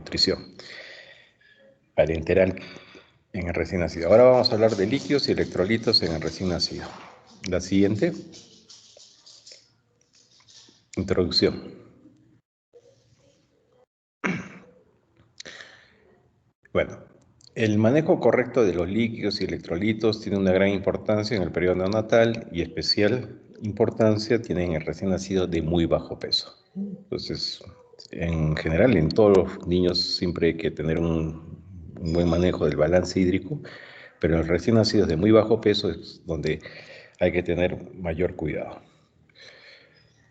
nutrición parenteral en el recién nacido. Ahora vamos a hablar de líquidos y electrolitos en el recién nacido. La siguiente. Introducción. Bueno, el manejo correcto de los líquidos y electrolitos tiene una gran importancia en el periodo neonatal y especial importancia tiene en el recién nacido de muy bajo peso. Entonces, en general, en todos los niños siempre hay que tener un buen manejo del balance hídrico, pero en los recién nacidos de muy bajo peso es donde hay que tener mayor cuidado.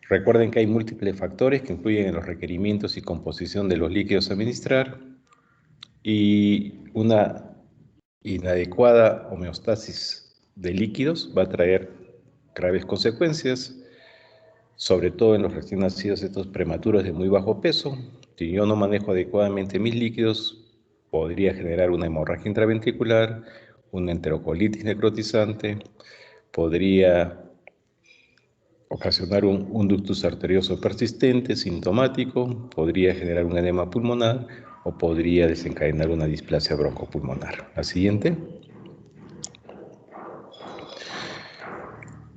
Recuerden que hay múltiples factores que influyen en los requerimientos y composición de los líquidos a administrar, y una inadecuada homeostasis de líquidos va a traer graves consecuencias, sobre todo en los recién nacidos, estos prematuros de muy bajo peso. Si yo no manejo adecuadamente mis líquidos, podría generar una hemorragia intraventricular, una enterocolitis necrotizante, podría ocasionar un ductus arterioso persistente, sintomático, podría generar un edema pulmonar o podría desencadenar una displasia broncopulmonar. La siguiente.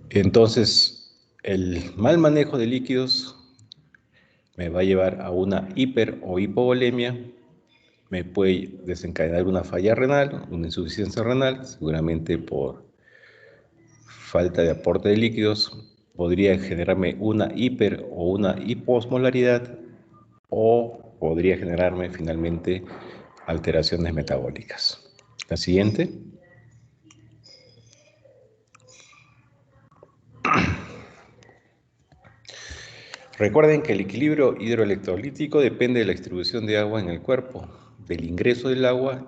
Entonces, el mal manejo de líquidos me va a llevar a una hiper o hipovolemia, me puede desencadenar una falla renal, una insuficiencia renal, seguramente por falta de aporte de líquidos, podría generarme una hiper o una hiposmolaridad, o podría generarme finalmente alteraciones metabólicas. La siguiente. Recuerden que el equilibrio hidroelectrolítico depende de la distribución de agua en el cuerpo, del ingreso del agua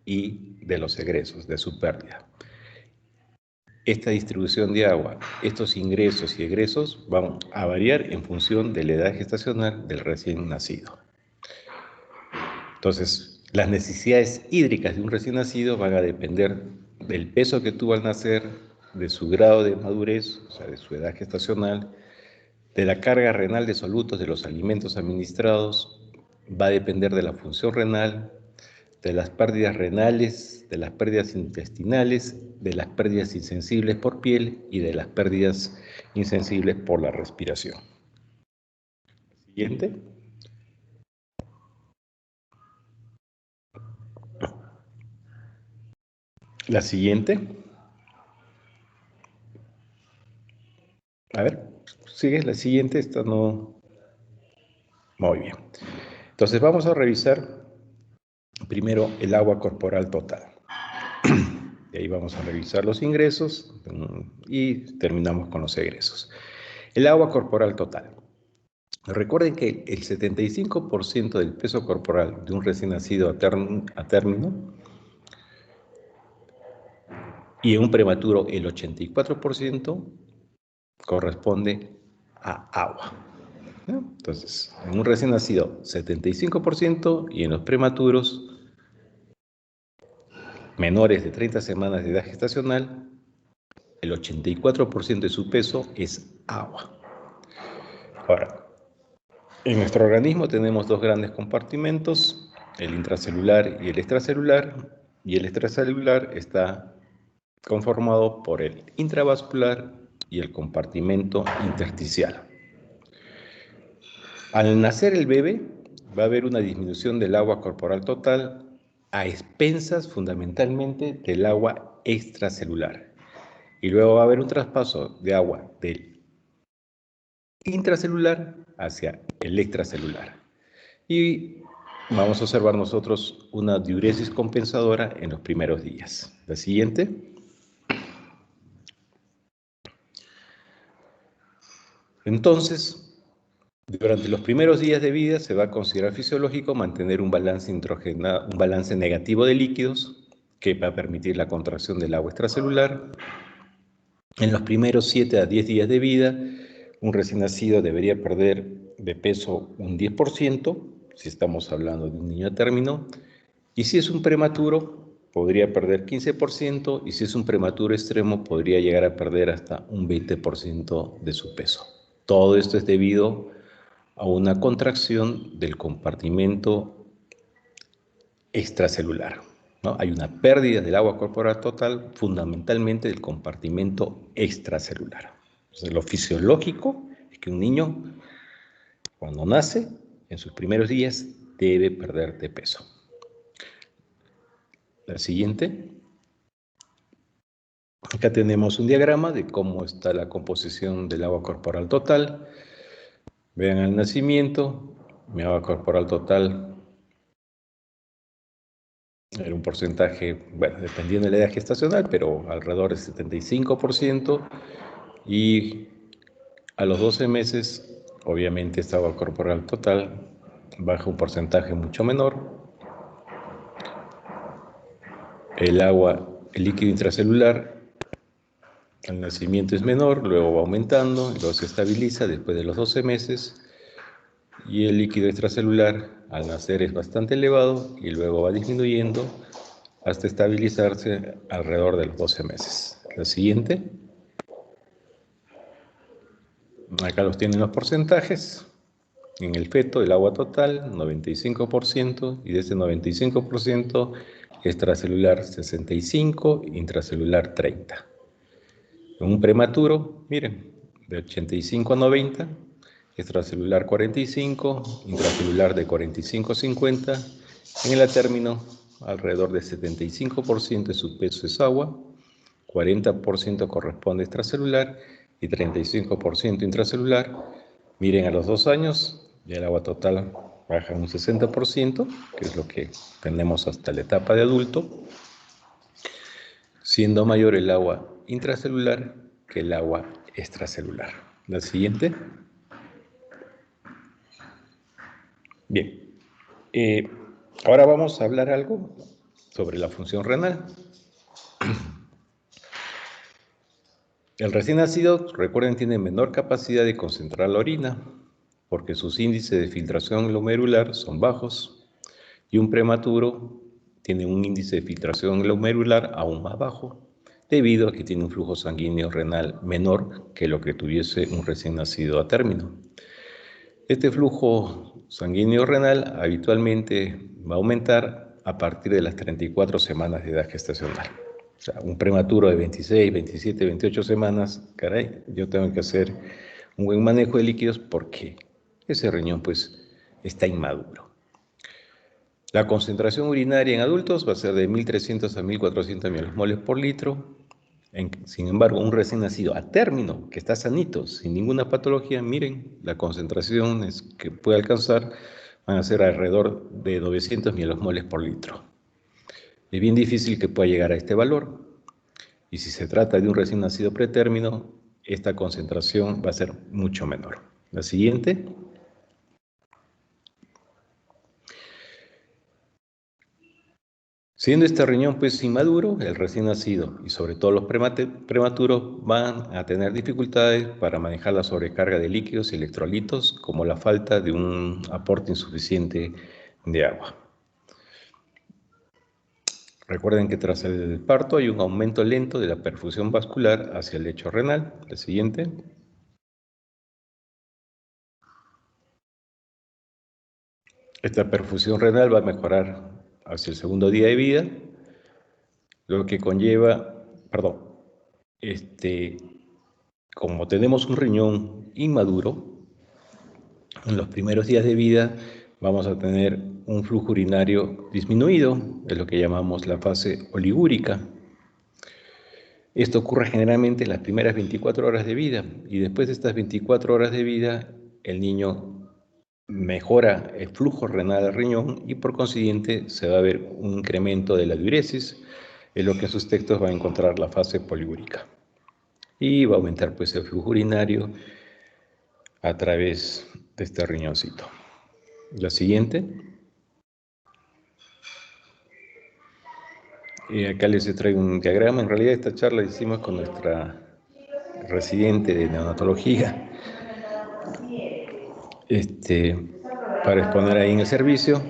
y de los egresos, de su pérdida. Esta distribución de agua, estos ingresos y egresos van a variar en función de la edad gestacional del recién nacido. Entonces, las necesidades hídricas de un recién nacido van a depender del peso que tuvo al nacer, de su grado de madurez, o sea, de su edad gestacional, de la carga renal de solutos de los alimentos administrados, va a depender de la función renal, de las pérdidas renales, de las pérdidas intestinales, de las pérdidas insensibles por piel y de las pérdidas insensibles por la respiración. Siguiente. La siguiente. A ver, sigue la siguiente, esta no. Muy bien. Entonces vamos a revisar primero el agua corporal total. Y ahí vamos a revisar los ingresos y terminamos con los egresos. El agua corporal total. Recuerden que el 75% del peso corporal de un recién nacido a término y en un prematuro el 84% corresponde a agua. Entonces, en un recién nacido 75% y en los prematuros menores de 30 semanas de edad gestacional, el 84% de su peso es agua. Ahora, en nuestro organismo tenemos dos grandes compartimentos, el intracelular y el extracelular, y el extracelular está conformado por el intravascular y el compartimento intersticial. Al nacer el bebé, va a haber una disminución del agua corporal total a expensas fundamentalmente del agua extracelular. Y luego va a haber un traspaso de agua del intracelular hacia el extracelular. Y vamos a observar nosotros una diuresis compensadora en los primeros días. La siguiente. Entonces, durante los primeros días de vida se va a considerar fisiológico mantener un balance negativo de líquidos que va a permitir la contracción del agua extracelular. En los primeros 7 a 10 días de vida, un recién nacido debería perder de peso un 10%, si estamos hablando de un niño a término, y si es un prematuro, podría perder 15%, y si es un prematuro extremo, podría llegar a perder hasta un 20% de su peso. Todo esto es debido a una contracción del compartimento extracelular, ¿no? Hay una pérdida del agua corporal total, fundamentalmente del compartimento extracelular. Entonces, lo fisiológico es que un niño, cuando nace, en sus primeros días, debe perder de peso. La siguiente. Acá tenemos un diagrama de cómo está la composición del agua corporal total. Vean al nacimiento, mi agua corporal total era un porcentaje, bueno, dependiendo de la edad gestacional, pero alrededor del 75%. Y a los 12 meses, obviamente, esta agua corporal total baja un porcentaje mucho menor. El líquido intracelular al nacimiento es menor, luego va aumentando, luego se estabiliza después de los 12 meses. Y el líquido extracelular al nacer es bastante elevado y luego va disminuyendo hasta estabilizarse alrededor de los 12 meses. La siguiente. Acá los tienen los porcentajes. En el feto, el agua total, 95%, y de ese 95%, extracelular 65%, intracelular 30%. En un prematuro, miren, de 85 a 90, extracelular 45, intracelular de 45 a 50. En el término, alrededor del 75% de su peso es agua, 40% corresponde extracelular y 35% intracelular. Miren, a los 2 años, ya el agua total baja un 60%, que es lo que tenemos hasta la etapa de adulto, siendo mayor el agua intracelular que el agua extracelular. La siguiente. Bien, ahora vamos a hablar algo sobre la función renal. El recién nacido, recuerden, tiene menor capacidad de concentrar la orina porque sus índices de filtración glomerular son bajos, y un prematuro tiene un índice de filtración glomerular aún más bajo debido a que tiene un flujo sanguíneo renal menor que lo que tuviese un recién nacido a término. Este flujo sanguíneo renal habitualmente va a aumentar a partir de las 34 semanas de edad gestacional. O sea, un prematuro de 26, 27, 28 semanas, caray, yo tengo que hacer un buen manejo de líquidos porque ese riñón pues está inmaduro. La concentración urinaria en adultos va a ser de 1.300 a 1.400 milimoles por litro. Sin embargo, un recién nacido a término, que está sanito, sin ninguna patología, miren, la concentración que puede alcanzar van a ser alrededor de 900 milimoles por litro. Es bien difícil que pueda llegar a este valor. Y si se trata de un recién nacido pretérmino, esta concentración va a ser mucho menor. La siguiente. Siendo este riñón pues inmaduro, el recién nacido y sobre todo los prematuros van a tener dificultades para manejar la sobrecarga de líquidos y electrolitos, como la falta de un aporte insuficiente de agua. Recuerden que tras el parto hay un aumento lento de la perfusión vascular hacia el lecho renal. La siguiente. Esta perfusión renal va a mejorar hacia el segundo día de vida, lo que conlleva, como tenemos un riñón inmaduro, en los primeros días de vida vamos a tener un flujo urinario disminuido, es lo que llamamos la fase oligúrica. Esto ocurre generalmente en las primeras 24 horas de vida, y después de estas 24 horas de vida el niño mejora el flujo renal al riñón y por consiguiente se va a ver un incremento de la diuresis, en lo que en sus textos va a encontrar la fase poliúrica. Y va a aumentar pues el flujo urinario a través de este riñoncito. La siguiente. Acá les traigo un diagrama. En realidad esta charla la hicimos con nuestra residente de neonatología para exponer ahí en el servicio.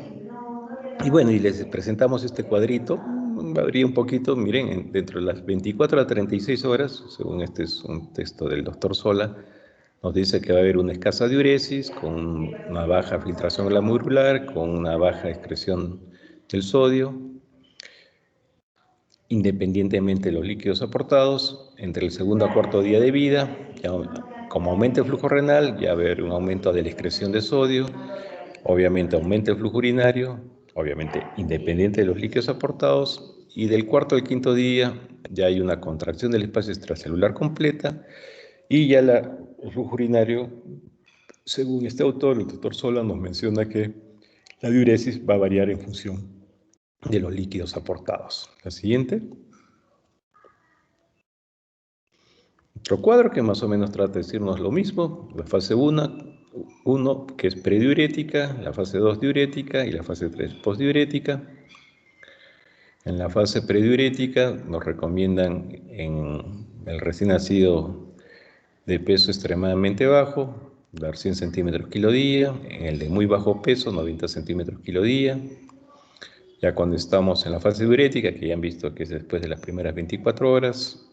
Y bueno, y les presentamos este cuadrito. Varía un poquito, miren, dentro de las 24 a 36 horas, según este es un texto del doctor Sola, nos dice que va a haber una escasa diuresis, con una baja filtración glomerular, con una baja excreción del sodio, independientemente de los líquidos aportados, entre el segundo a cuarto día de vida, ya, como aumenta el flujo renal, ya va a haber un aumento de la excreción de sodio, obviamente aumenta el flujo urinario, obviamente independiente de los líquidos aportados, y del cuarto al quinto día ya hay una contracción del espacio extracelular completa, y ya el flujo urinario, según este autor, el doctor Sola, nos menciona que la diuresis va a variar en función de los líquidos aportados. La siguiente. Otro cuadro que más o menos trata de decirnos lo mismo, la fase 1 que es prediurética, la fase 2 diurética y la fase 3 postdiurética. En la fase prediurética nos recomiendan en el recién nacido de peso extremadamente bajo, dar 100 centímetros kilo día, en el de muy bajo peso, 90 centímetros kilo día. Ya cuando estamos en la fase diurética, que ya han visto que es después de las primeras 24 horas,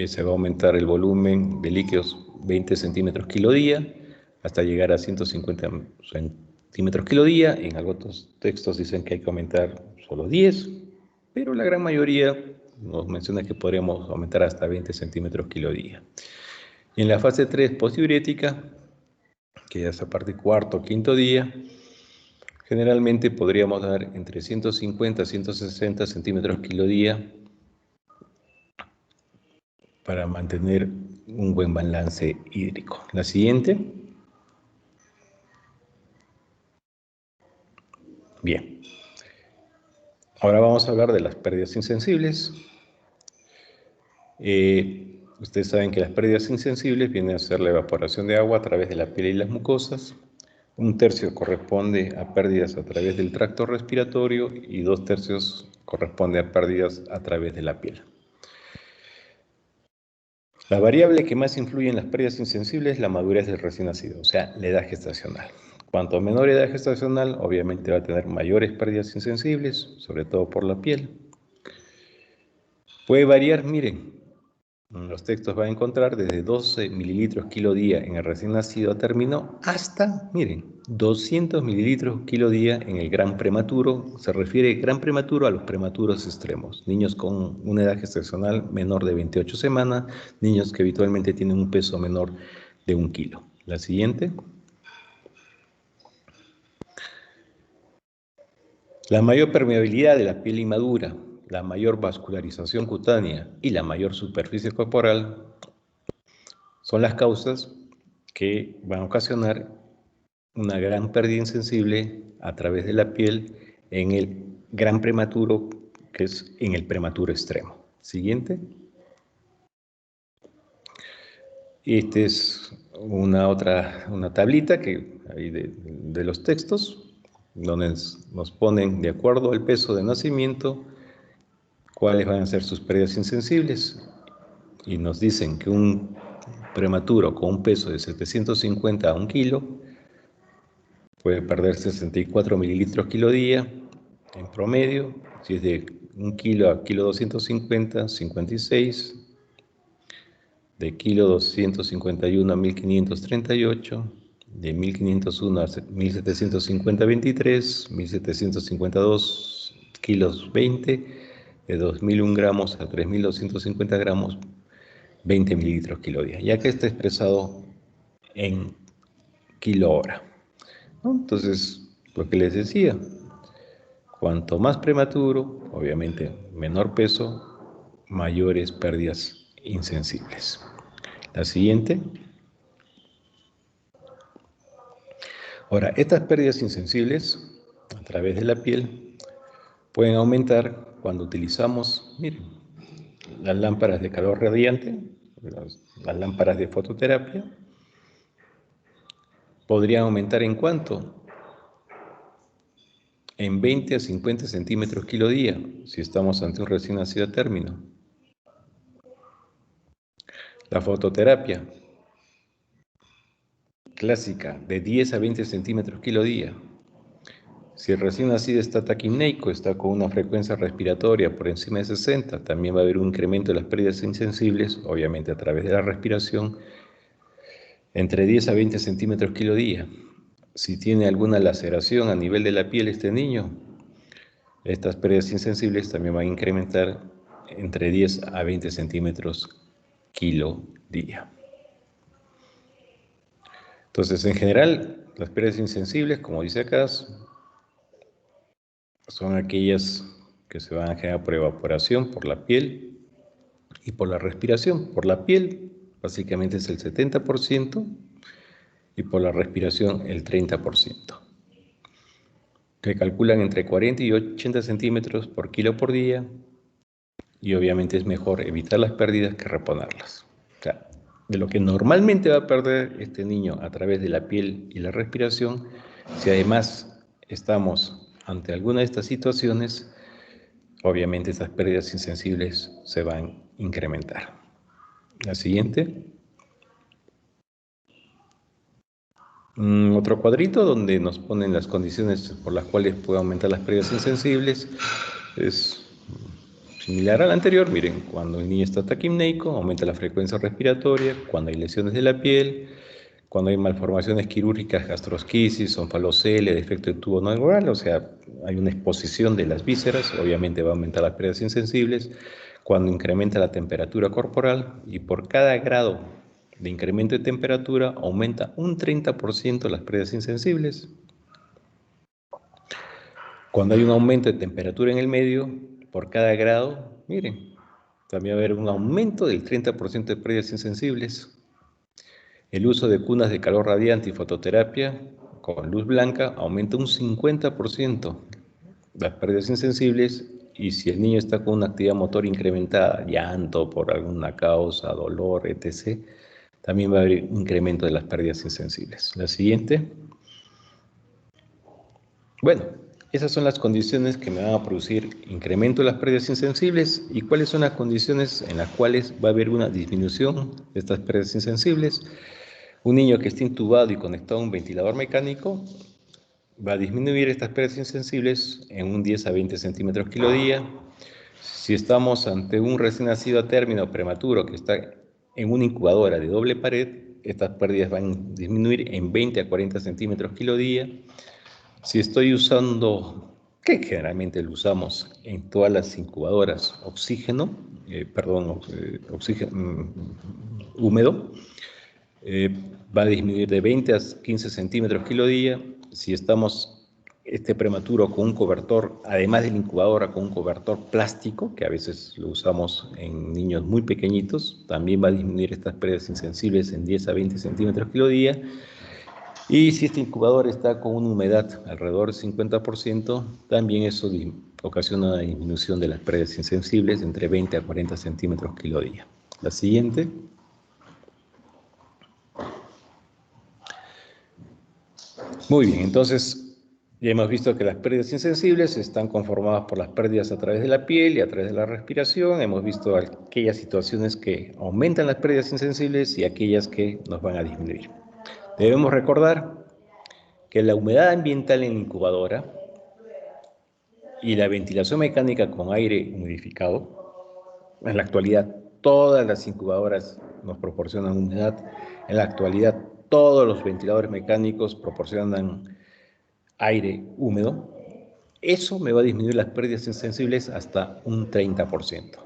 se va a aumentar el volumen de líquidos 20 centímetros kilo día hasta llegar a 150 centímetros kilo día. En algunos textos dicen que hay que aumentar solo 10, pero la gran mayoría nos menciona que podríamos aumentar hasta 20 centímetros kilo día. Y en la fase 3 postdiurética, que ya es a partir del cuarto o quinto día, generalmente podríamos dar entre 150 a 160 centímetros kilo día para mantener un buen balance hídrico. La siguiente. Bien. Ahora vamos a hablar de las pérdidas insensibles. Ustedes saben que las pérdidas insensibles vienen a ser la evaporación de agua a través de la piel y las mucosas. Un tercio corresponde a pérdidas a través del tracto respiratorio y 2/3 corresponde a pérdidas a través de la piel. La variable que más influye en las pérdidas insensibles es la madurez del recién nacido, o sea, la edad gestacional. Cuanto menor edad gestacional, obviamente va a tener mayores pérdidas insensibles, sobre todo por la piel. Puede variar, miren, en los textos va a encontrar desde 12 mililitros kilo día en el recién nacido a término hasta, miren, 200 mililitros kilo día en el gran prematuro. Se refiere gran prematuro a los prematuros extremos, niños con una edad gestacional menor de 28 semanas, niños que habitualmente tienen un peso menor de 1 kilo. La siguiente. La mayor permeabilidad de la piel inmadura, la mayor vascularización cutánea y la mayor superficie corporal son las causas que van a ocasionar una gran pérdida insensible a través de la piel en el gran prematuro, que es en el prematuro extremo. Siguiente. Esta es una tablita que hay de los textos, donde nos ponen de acuerdo al peso de nacimiento cuáles van a ser sus pérdidas insensibles. Y nos dicen que un prematuro con un peso de 750 a 1 kilo puede perder 64 mililitros kilo día en promedio. Si es de 1 kilo a kilo 250, 56. De kilo 251 a 1538. De 1501 a 1750, 23. 1752 kilos, 20. De 2001 gramos a 3250 gramos, 20 mililitros kilo día, ya que está expresado en kilo hora, ¿no? Entonces, lo que les decía, cuanto más prematuro, obviamente menor peso, mayores pérdidas insensibles. La siguiente. Ahora, estas pérdidas insensibles a través de la piel pueden aumentar cuando utilizamos, miren, las lámparas de calor radiante, las lámparas de fototerapia. Podrían aumentar ¿en cuánto? En 20 a 50 centímetros kilo día, si estamos ante un recién nacido a término. La fototerapia clásica, de 10 a 20 centímetros kilo día. Si el recién nacido está taquimneico, está con una frecuencia respiratoria por encima de 60, también va a haber un incremento de las pérdidas insensibles, obviamente a través de la respiración, entre 10 a 20 centímetros kilo día. Si tiene alguna laceración a nivel de la piel este niño, estas pérdidas insensibles también van a incrementar entre 10 a 20 centímetros kilo día. Entonces, en general, las pérdidas insensibles, como dice acá, son aquellas que se van a generar por evaporación, por la piel y por la respiración. Por la piel, básicamente es el 70%, y por la respiración el 30%. Que calculan entre 40 y 80 centímetros por kilo por día, y obviamente es mejor evitar las pérdidas que reponerlas. O sea, de lo que normalmente va a perder este niño a través de la piel y la respiración, si además estamos ante alguna de estas situaciones, obviamente esas pérdidas insensibles se van a incrementar. La siguiente. Otro cuadrito donde nos ponen las condiciones por las cuales puede aumentar las pérdidas insensibles. Es similar al anterior. Miren, cuando el niño está taquimneico, aumenta la frecuencia respiratoria. Cuando hay lesiones de la piel, cuando hay malformaciones quirúrgicas, gastrosquisis, onfalocele, defecto de tubo neural, o sea, hay una exposición de las vísceras, obviamente va a aumentar las pérdidas insensibles. Cuando incrementa la temperatura corporal, y por cada grado de incremento de temperatura aumenta un 30% las pérdidas insensibles. Cuando hay un aumento de temperatura en el medio, por cada grado, miren, también va a haber un aumento del 30% de pérdidas insensibles. El uso de cunas de calor radiante y fototerapia con luz blanca aumenta un 50% las pérdidas insensibles, y si el niño está con una actividad motor incrementada, llanto por alguna causa, dolor, etc., también va a haber incremento de las pérdidas insensibles. La siguiente. Bueno, esas son las condiciones que me van a producir incremento de las pérdidas insensibles. ¿Y cuáles son las condiciones en las cuales va a haber una disminución de estas pérdidas insensibles? Un niño que esté intubado y conectado a un ventilador mecánico va a disminuir estas pérdidas insensibles en un 10 a 20 centímetros kilo día. Si estamos ante un recién nacido a término prematuro que está en una incubadora de doble pared, estas pérdidas van a disminuir en 20 a 40 centímetros kilo día. Si estoy usando, que generalmente lo usamos en todas las incubadoras, oxígeno húmedo, va a disminuir de 20 a 15 centímetros kilo día. Si estamos prematuro con un cobertor, además de la incubadora, con un cobertor plástico, que a veces lo usamos en niños muy pequeñitos, también va a disminuir estas pérdidas insensibles en 10 a 20 centímetros kilo día. Y si este incubador está con una humedad alrededor del 50%, también eso ocasiona una disminución de las pérdidas insensibles entre 20 a 40 centímetros kilo día. La siguiente. Muy bien, entonces ya hemos visto que las pérdidas insensibles están conformadas por las pérdidas a través de la piel y a través de la respiración. Hemos visto aquellas situaciones que aumentan las pérdidas insensibles y aquellas que nos van a disminuir. Debemos recordar que la humedad ambiental en la incubadora y la ventilación mecánica con aire humidificado, en la actualidad todas las incubadoras nos proporcionan humedad. En la actualidad todos los ventiladores mecánicos proporcionan aire húmedo. Eso me va a disminuir las pérdidas insensibles hasta un 30%.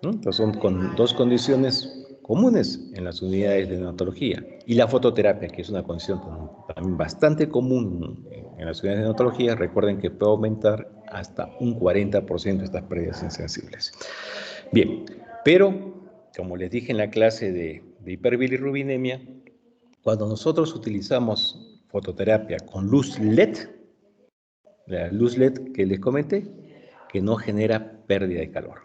Entonces son dos condiciones comunes en las unidades de neonatología. Y la fototerapia, que es una condición también bastante común en las unidades de neonatología, recuerden que puede aumentar hasta un 40% estas pérdidas insensibles. Bien, pero como les dije en la clase de hiperbilirrubinemia, cuando nosotros utilizamos fototerapia con luz LED, la luz LED que les comenté, que no genera pérdida de calor.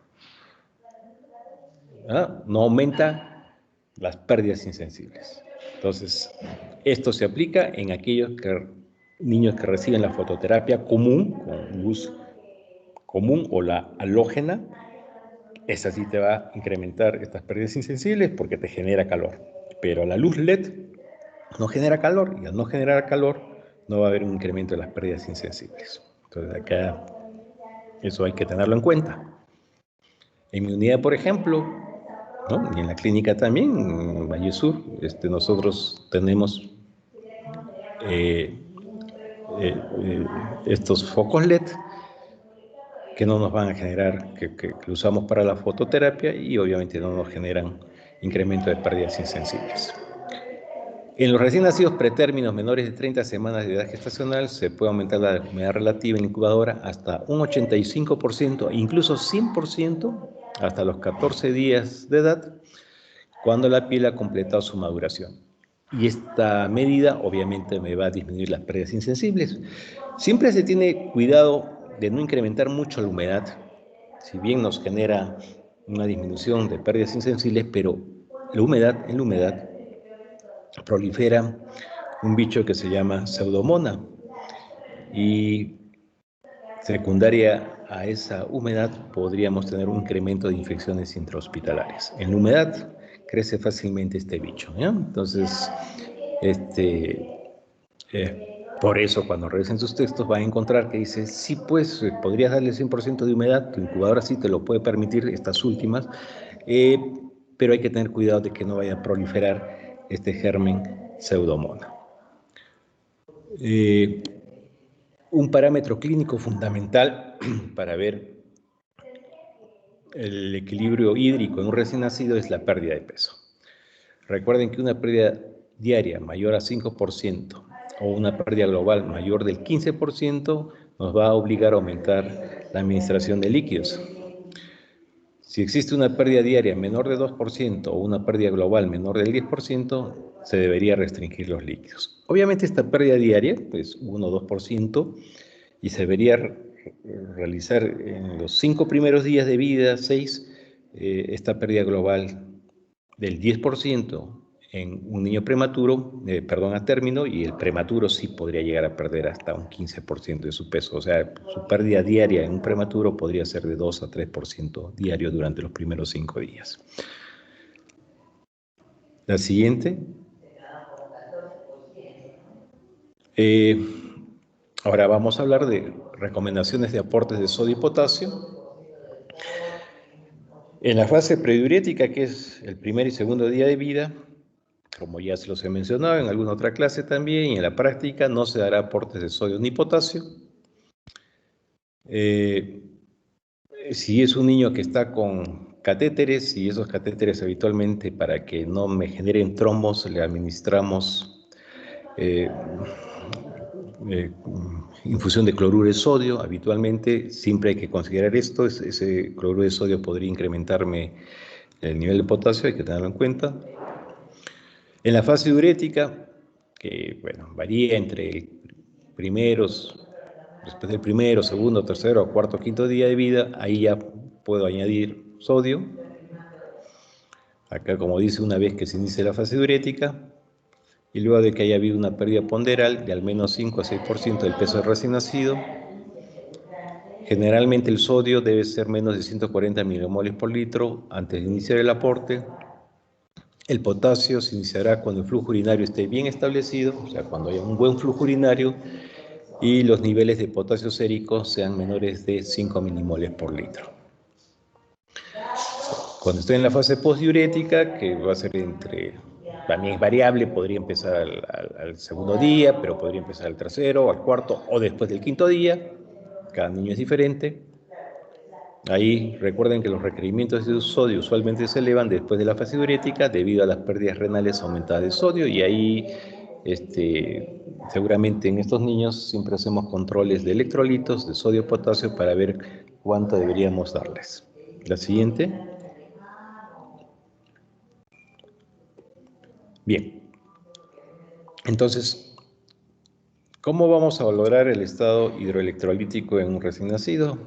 No aumenta las pérdidas insensibles. Entonces, esto se aplica en aquellos niños que reciben la fototerapia común, con luz común o la halógena. Esa sí te va a incrementar estas pérdidas insensibles porque te genera calor. Pero la luz LED no genera calor, y al no generar calor no va a haber un incremento de las pérdidas insensibles. Entonces, acá eso hay que tenerlo en cuenta. En mi unidad, por ejemplo, ¿no? Y en la clínica también, en Valle Sur, nosotros tenemos estos focos LED que no nos van a generar, que usamos para la fototerapia y obviamente no nos generan incremento de pérdidas insensibles. En los recién nacidos pretérminos menores de 30 semanas de edad gestacional se puede aumentar la humedad relativa en la incubadora hasta un 85%, incluso 100% hasta los 14 días de edad, cuando la piel ha completado su maduración. Y esta medida obviamente me va a disminuir las pérdidas insensibles. Siempre se tiene cuidado de no incrementar mucho la humedad, si bien nos genera una disminución de pérdidas insensibles, pero en la humedad prolifera un bicho que se llama pseudomonas y secundaria a esa humedad podríamos tener un incremento de infecciones intrahospitalarias. En la humedad crece fácilmente este bicho, ¿ya? Entonces, por eso cuando revisen sus textos van a encontrar que dice, sí, pues podrías darle 100% de humedad, tu incubadora sí te lo puede permitir, estas últimas, pero hay que tener cuidado de que no vaya a proliferar este germen pseudomonas. Un parámetro clínico fundamental para ver el equilibrio hídrico en un recién nacido es la pérdida de peso. Recuerden que una pérdida diaria mayor a 5% o una pérdida global mayor del 15% nos va a obligar a aumentar la administración de líquidos. Si existe una pérdida diaria menor de 2% o una pérdida global menor del 10%, se debería restringir los líquidos. Obviamente esta pérdida diaria, pues 1 o 2%, y se debería realizar en los 5 primeros días de vida, 6, esta pérdida global del 10% en un niño prematuro, a término, y el prematuro sí podría llegar a perder hasta un 15% de su peso. O sea, su pérdida diaria en un prematuro podría ser de 2 a 3% diario durante los primeros 5 días. La siguiente. Ahora vamos a hablar de recomendaciones de aportes de sodio y potasio. En la fase prediurética, que es el primer y segundo día de vida, como ya se los he mencionado en alguna otra clase también, y en la práctica no se dará aportes de sodio ni potasio. Si es un niño que está con catéteres, y esos catéteres habitualmente para que no me generen trombos, le administramos infusión de cloruro de sodio. Habitualmente siempre hay que considerar esto, ese cloruro de sodio podría incrementarme el nivel de potasio, hay que tenerlo en cuenta. En la fase diurética, que bueno, varía entre después del primero, segundo, tercero, cuarto, quinto día de vida, ahí ya puedo añadir sodio. Acá, como dice, una vez que se inicie la fase diurética, y luego de que haya habido una pérdida ponderal de al menos 5 a 6% del peso del recién nacido, generalmente el sodio debe ser menos de 140 milimoles por litro antes de iniciar el aporte. El potasio se iniciará cuando el flujo urinario esté bien establecido, o sea, cuando haya un buen flujo urinario y los niveles de potasio sérico sean menores de 5 milimoles por litro. Cuando estoy en la fase postdiurética, que va a ser también es variable, podría empezar al segundo día, pero podría empezar al tercero, al cuarto o después del quinto día. Cada niño es diferente. Ahí recuerden que los requerimientos de sodio usualmente se elevan después de la fase diurética debido a las pérdidas renales aumentadas de sodio, y ahí seguramente en estos niños siempre hacemos controles de electrolitos, de sodio y potasio para ver cuánto deberíamos darles. La siguiente. Bien. Entonces, ¿cómo vamos a valorar el estado hidroelectrolítico en un recién nacido?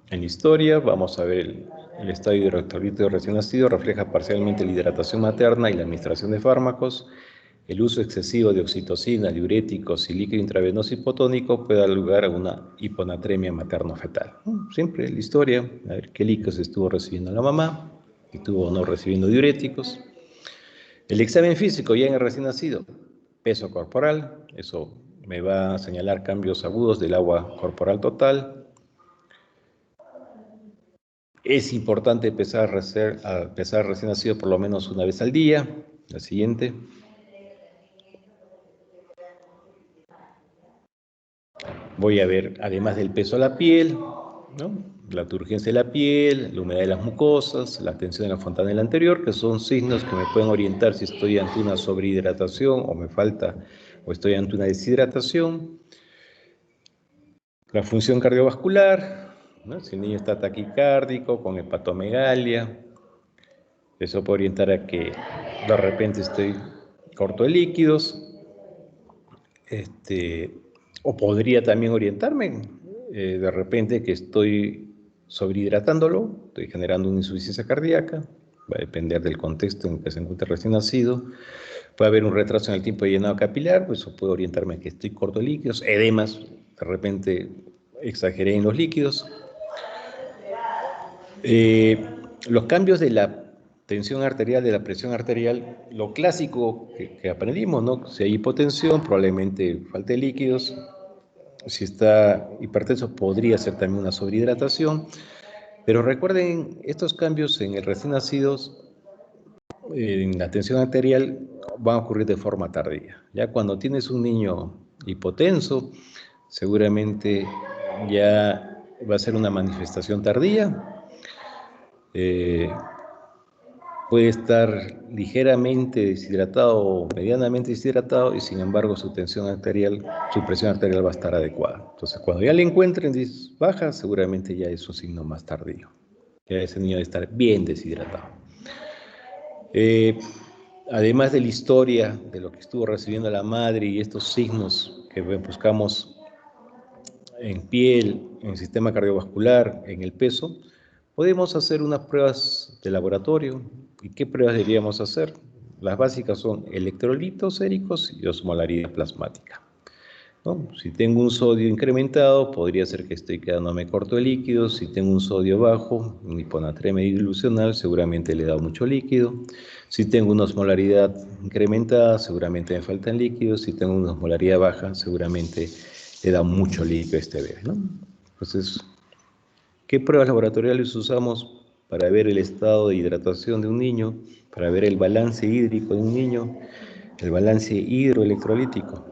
En la historia vamos a ver el estado hidroelectrolítico recién nacido refleja parcialmente la hidratación materna y la administración de fármacos. El uso excesivo de oxitocina, diuréticos y líquido intravenoso hipotónico puede dar lugar a una hiponatremia materno-fetal. Siempre la historia, a ver qué líquidos estuvo recibiendo la mamá, estuvo o no recibiendo diuréticos. El examen físico ya en el recién nacido, peso corporal, eso me va a señalar cambios agudos del agua corporal total. Es importante pesar recién nacido por lo menos una vez al día. La siguiente. Voy a ver, además del peso, la piel. ¿no? La turgencia de la piel, la humedad de las mucosas, la tensión de la fontanela anterior, que son signos que me pueden orientar si estoy ante una sobrehidratación o me falta o estoy ante una deshidratación. La función cardiovascular, ¿no? Si el niño está taquicárdico, con hepatomegalia, eso puede orientar a que de repente estoy corto de líquidos. O podría también orientarme de repente que estoy sobrehidratándolo, estoy generando una insuficiencia cardíaca, va a depender del contexto en que se encuentre recién nacido. Puede haber un retraso en el tiempo de llenado capilar, pues eso puede orientarme a que estoy corto de líquidos, edemas, de repente exageré en los líquidos. Los cambios de la tensión arterial, de la presión arterial, lo clásico que aprendimos, ¿no? Si hay hipotensión, probablemente falte líquidos. Si está hipertenso, podría ser también una sobrehidratación. Pero recuerden, estos cambios en el recién nacidos, en la tensión arterial, van a ocurrir de forma tardía. Ya cuando tienes un niño hipotenso, seguramente ya va a ser una manifestación tardía. Puede estar ligeramente deshidratado o medianamente deshidratado y sin embargo su tensión arterial, su presión arterial va a estar adecuada. Entonces cuando ya le encuentren baja, seguramente ya es un signo más tardío. Ya ese niño debe estar bien deshidratado. Además de la historia de lo que estuvo recibiendo la madre y estos signos que buscamos en piel, en el sistema cardiovascular, en el peso, podemos hacer unas pruebas de laboratorio. ¿Y qué pruebas deberíamos hacer? Las básicas son electrolitos séricos y osmolaridad plasmática, ¿no? Si tengo un sodio incrementado, podría ser que estoy quedándome corto de líquidos. Si tengo un sodio bajo, un hiponatremia dilucional, seguramente le he dado mucho líquido. Si tengo una osmolaridad incrementada, seguramente me faltan líquidos. Si tengo una osmolaridad baja, seguramente le da mucho líquido a este bebé, ¿no? Entonces, ¿qué pruebas laboratoriales usamos para ver el estado de hidratación de un niño, para ver el balance hídrico de un niño, el balance hidroelectrolítico?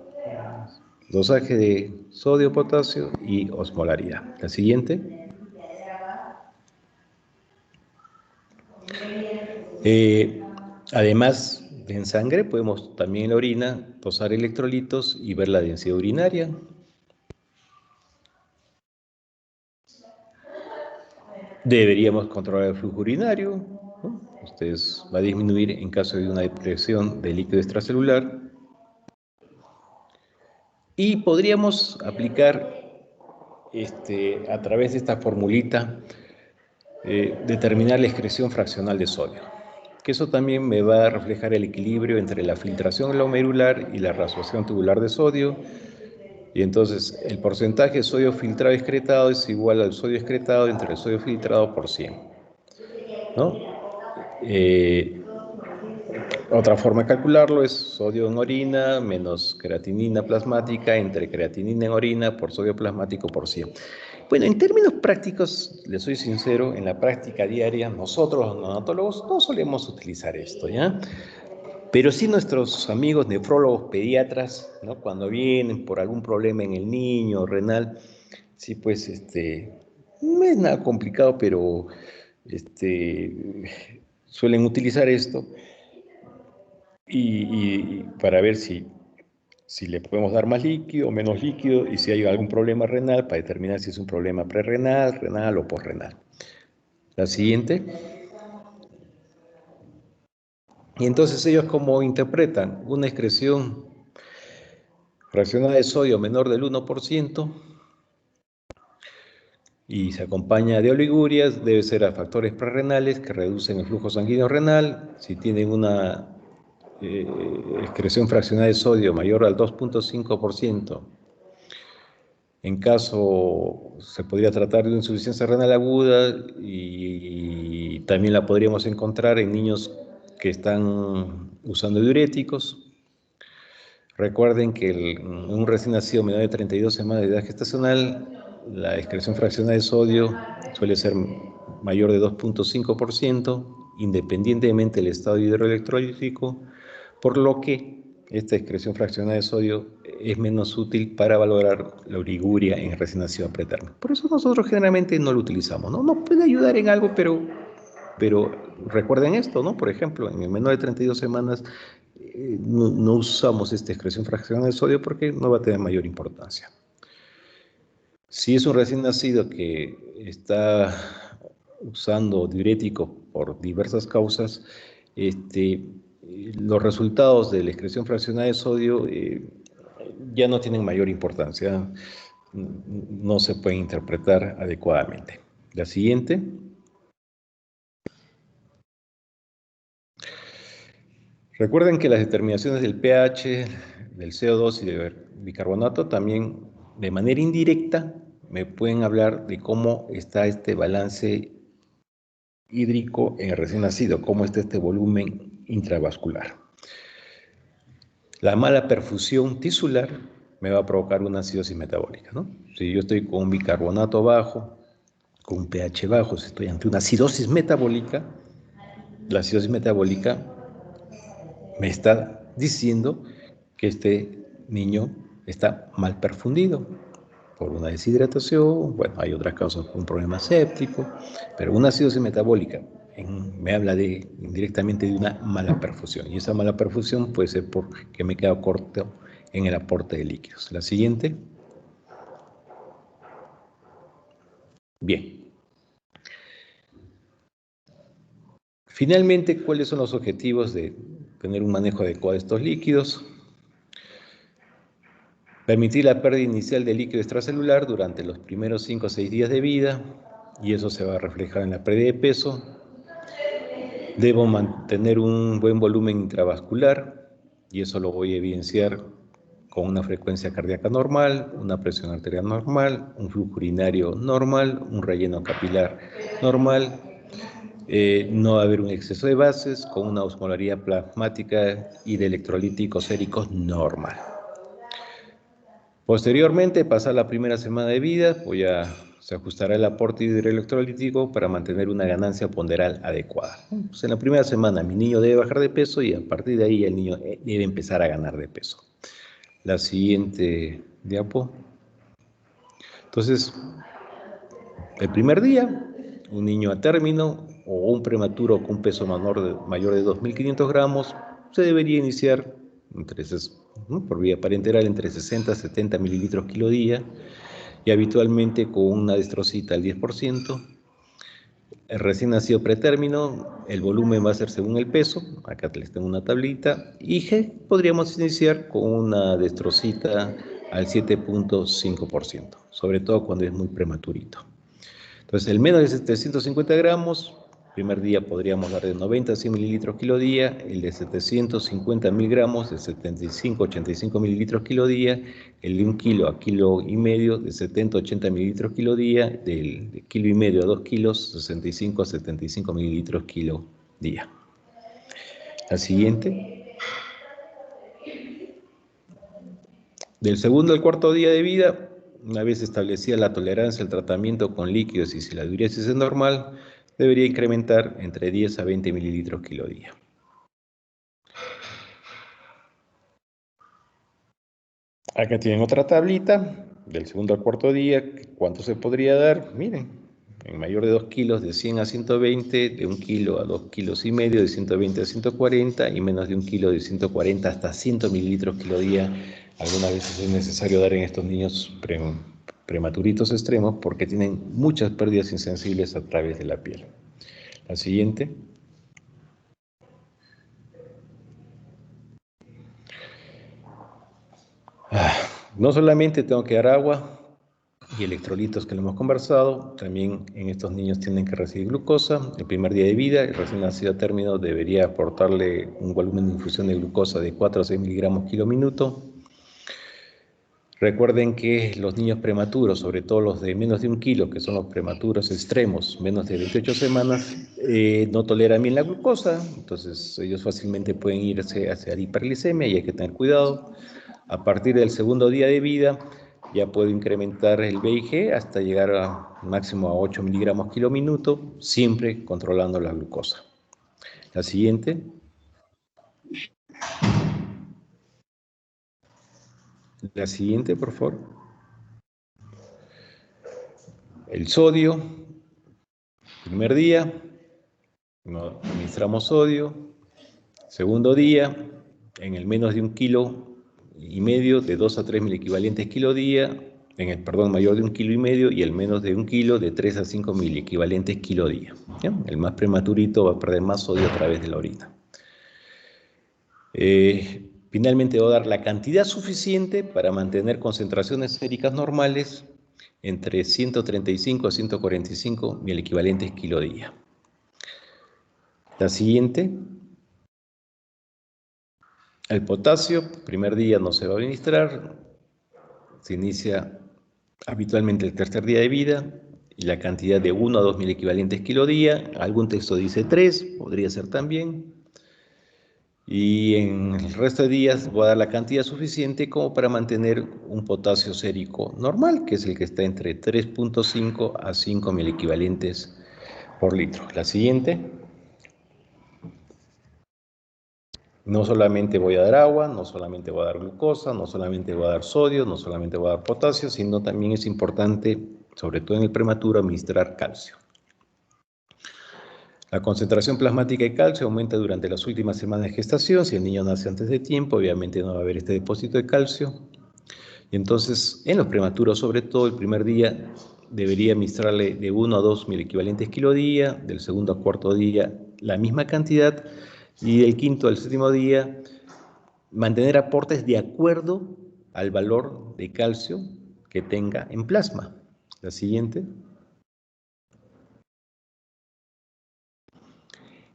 Dosaje de sodio, potasio y osmolaridad. La siguiente. Eh, Además, en sangre podemos también en la orina dosar electrolitos y ver la densidad urinaria. Deberíamos controlar el flujo urinario, ¿no? Ustedes va a disminuir en caso de una depresión de líquido extracelular. Y podríamos aplicar a través de esta formulita determinar la excreción fraccional de sodio, que eso también me va a reflejar el equilibrio entre la filtración glomerular y la reabsorción tubular de sodio. Y entonces el porcentaje de sodio filtrado excretado es igual al sodio excretado entre el sodio filtrado por 100, ¿no? Otra forma de calcularlo es sodio en orina menos creatinina plasmática entre creatinina en orina por sodio plasmático por 100. Bueno, en términos prácticos, les soy sincero, en la práctica diaria, nosotros los neonatólogos no solemos utilizar esto, ¿ya? Pero sí nuestros amigos nefrólogos pediatras, ¿no? Cuando vienen por algún problema en el niño renal, sí, pues, no es nada complicado, pero, suelen utilizar esto y para ver si le podemos dar más líquido o menos líquido y si hay algún problema renal para determinar si es un problema prerrenal, renal o posrenal. La siguiente. Y entonces ellos cómo interpretan una excreción fraccionada de sodio menor del 1% y se acompaña de oligurias, debe ser a factores prerrenales que reducen el flujo sanguíneo renal. Si tienen una excreción fraccionada de sodio mayor al 2.5%, en caso se podría tratar de una insuficiencia renal aguda y también la podríamos encontrar en niños que están usando diuréticos. Recuerden que un recién nacido menor de 32 semanas de edad gestacional, la excreción fraccionada de sodio suele ser mayor de 2.5%, independientemente del estado hidroelectrolítico, por lo que esta excreción fraccionada de sodio es menos útil para valorar la uriguria en el recién nacido pretérmino. Por eso nosotros generalmente no lo utilizamos, ¿no? Nos puede ayudar en algo, pero recuerden esto, ¿no? Por ejemplo, en el menor de 32 semanas no usamos esta excreción fraccionada de sodio porque no va a tener mayor importancia. Si es un recién nacido que está usando diuréticos por diversas causas, los resultados de la excreción fraccionada de sodio ya no tienen mayor importancia, no se pueden interpretar adecuadamente. La siguiente. Recuerden que las determinaciones del pH, del CO2 y del bicarbonato también de manera indirecta me pueden hablar de cómo está este balance hídrico en el recién nacido, cómo está este volumen intravascular. La mala perfusión tisular me va a provocar una acidosis metabólica, ¿no? Si yo estoy con un bicarbonato bajo, con un pH bajo, si estoy ante una acidosis metabólica, la acidosis metabólica me está diciendo que este niño está mal perfundido por una deshidratación, bueno, hay otras causas, un problema séptico, pero una acidosis metabólica me habla indirectamente de una mala perfusión, y esa mala perfusión puede ser porque me quedo corto en el aporte de líquidos. La siguiente. Bien. Finalmente, ¿cuáles son los objetivos de tener un manejo adecuado de estos líquidos? Permitir la pérdida inicial de líquido extracelular durante los primeros 5 o 6 días de vida, y eso se va a reflejar en la pérdida de peso. Debo mantener un buen volumen intravascular, y eso lo voy a evidenciar con una frecuencia cardíaca normal, una presión arterial normal, un flujo urinario normal, un relleno capilar normal. No va a haber un exceso de bases, con una osmolaridad plasmática y de electrolíticos séricos normal. Posteriormente, pasar la primera semana de vida, se ajustará el aporte hidroelectrolítico para mantener una ganancia ponderal adecuada. Pues en la primera semana mi niño debe bajar de peso y a partir de ahí el niño debe empezar a ganar de peso. La siguiente diapo. Entonces, el primer día, un niño a término o un prematuro con un peso mayor de 2.500 gramos, se debería iniciar por vía parenteral entre 60 y 70 mililitros kilo día, y habitualmente con una destrocita al 10%. El recién nacido pretérmino, el volumen va a ser según el peso, acá les tengo una tablita, y podríamos iniciar con una destrocita al 7.5%, sobre todo cuando es muy prematurito. Entonces, el menos de 750 gramos, primer día podríamos dar de 90 a 100 mililitros kilo día, el de 750 miligramos de 75 a 85 mililitros kilo día, el de 1 kilo a kilo y medio de 70 a 80 mililitros kilo día, de kilo y medio a 2 kilos, 65 a 75 mililitros kilo día. La siguiente. Del segundo al cuarto día de vida, una vez establecida la tolerancia al tratamiento con líquidos y si la diuresis es normal, debería incrementar entre 10 a 20 mililitros kilo día. Acá tienen otra tablita del segundo al cuarto día. ¿Cuánto se podría dar? Miren, en mayor de 2 kilos de 100 a 120, de 1 kilo a 2 kilos y medio, de 120 a 140 y menos de 1 kilo de 140 hasta 100 mililitros kilo día. Algunas veces es necesario dar en estos niños prematuritos extremos porque tienen muchas pérdidas insensibles a través de la piel. La siguiente. No solamente tengo que dar agua y electrolitos que lo hemos conversado, también en estos niños tienen que recibir glucosa. El primer día de vida, el recién nacido a término debería aportarle un volumen de infusión de glucosa de 4 a 6 miligramos kilo minuto. Recuerden que los niños prematuros, sobre todo los de menos de 1 kilo, que son los prematuros extremos, menos de 28 semanas, no toleran bien la glucosa, entonces ellos fácilmente pueden irse hacia la hiperglicemia y hay que tener cuidado. A partir del segundo día de vida, ya puedo incrementar el BIG hasta llegar a máximo a 8 miligramos kilo minuto, siempre controlando la glucosa. La siguiente. La siguiente, por favor. El sodio, primer día, administramos sodio. Segundo día, en el menos de 1,5 kilos, de 2 a 3 miliequivalentes kilo día, mayor de 1,5 kilos y el menos de 1 kilo, de 3 a 5 miliequivalentes kilo día. ¿Ya? El más prematurito va a perder más sodio a través de la orina. Finalmente va a dar la cantidad suficiente para mantener concentraciones séricas normales entre 135 a 145 miliequivalentes kilo día. La siguiente. El potasio, primer día no se va a administrar, se inicia habitualmente el tercer día de vida y la cantidad de 1 a 2 miliequivalentes kilo día. Algún texto dice 3, podría ser también. Y en el resto de días voy a dar la cantidad suficiente como para mantener un potasio sérico normal, que es el que está entre 3,5 a 5 miliequivalentes por litro. La siguiente. No solamente voy a dar agua, no solamente voy a dar glucosa, no solamente voy a dar sodio, no solamente voy a dar potasio, sino también es importante, sobre todo en el prematuro, administrar calcio. La concentración plasmática de calcio aumenta durante las últimas semanas de gestación. Si el niño nace antes de tiempo, obviamente no va a haber este depósito de calcio. Y entonces, en los prematuros, sobre todo, el primer día debería administrarle de 1 a 2 miliequivalentes kilo día, del segundo a cuarto día la misma cantidad, y del quinto al séptimo día mantener aportes de acuerdo al valor de calcio que tenga en plasma. La siguiente.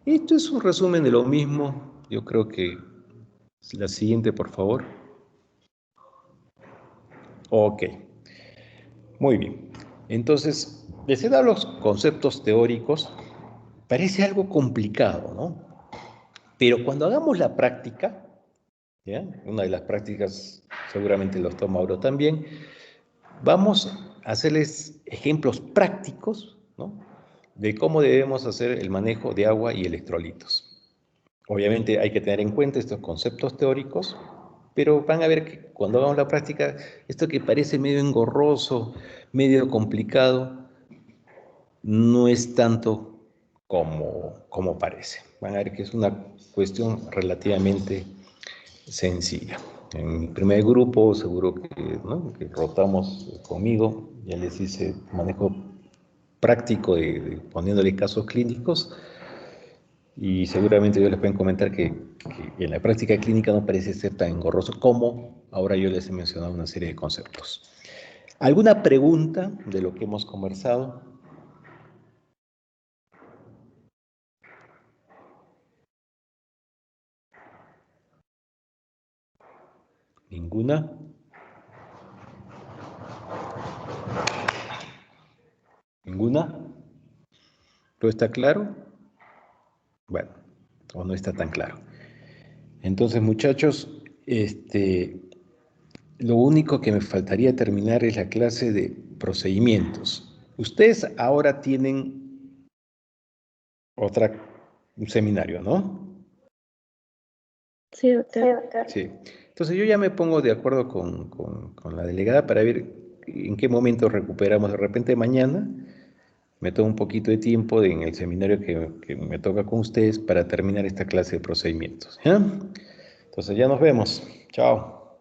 Esto es un resumen de lo mismo. Yo creo que la siguiente, por favor. Ok. Muy bien. Entonces, les he dado los conceptos teóricos. Parece algo complicado, ¿no? Pero cuando hagamos la práctica, ¿ya? Una de las prácticas seguramente los toma Mauro también, vamos a hacerles ejemplos prácticos, ¿no?, de cómo debemos hacer el manejo de agua y electrolitos. Obviamente hay que tener en cuenta estos conceptos teóricos, pero van a ver que cuando hagamos la práctica, esto que parece medio engorroso, medio complicado, no es tanto como parece. Van a ver que es una cuestión relativamente sencilla. En mi primer grupo, seguro que, ¿no?, que rotamos conmigo, ya les hice manejo práctico poniéndole casos clínicos, y seguramente ellos les pueden comentar que en la práctica clínica no parece ser tan engorroso como ahora yo les he mencionado una serie de conceptos. ¿Alguna pregunta de lo que hemos conversado? ¿Ninguna? ¿Ninguna? ¿Todo está claro? Bueno, o no está tan claro. Entonces, muchachos, lo único que me faltaría terminar es la clase de procedimientos. Ustedes ahora tienen un seminario, ¿no? Sí, doctor. Sí. Entonces yo ya me pongo de acuerdo con la delegada para ver en qué momento recuperamos. De repente mañana me tomo un poquito de tiempo en el seminario que me toca con ustedes para terminar esta clase de procedimientos, ¿ya? Entonces ya nos vemos. Chao.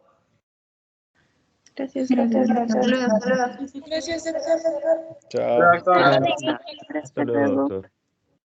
Gracias, doctor. Hasta luego. Gracias, doctor. Chao. Hasta Hasta luego, luego. doctor.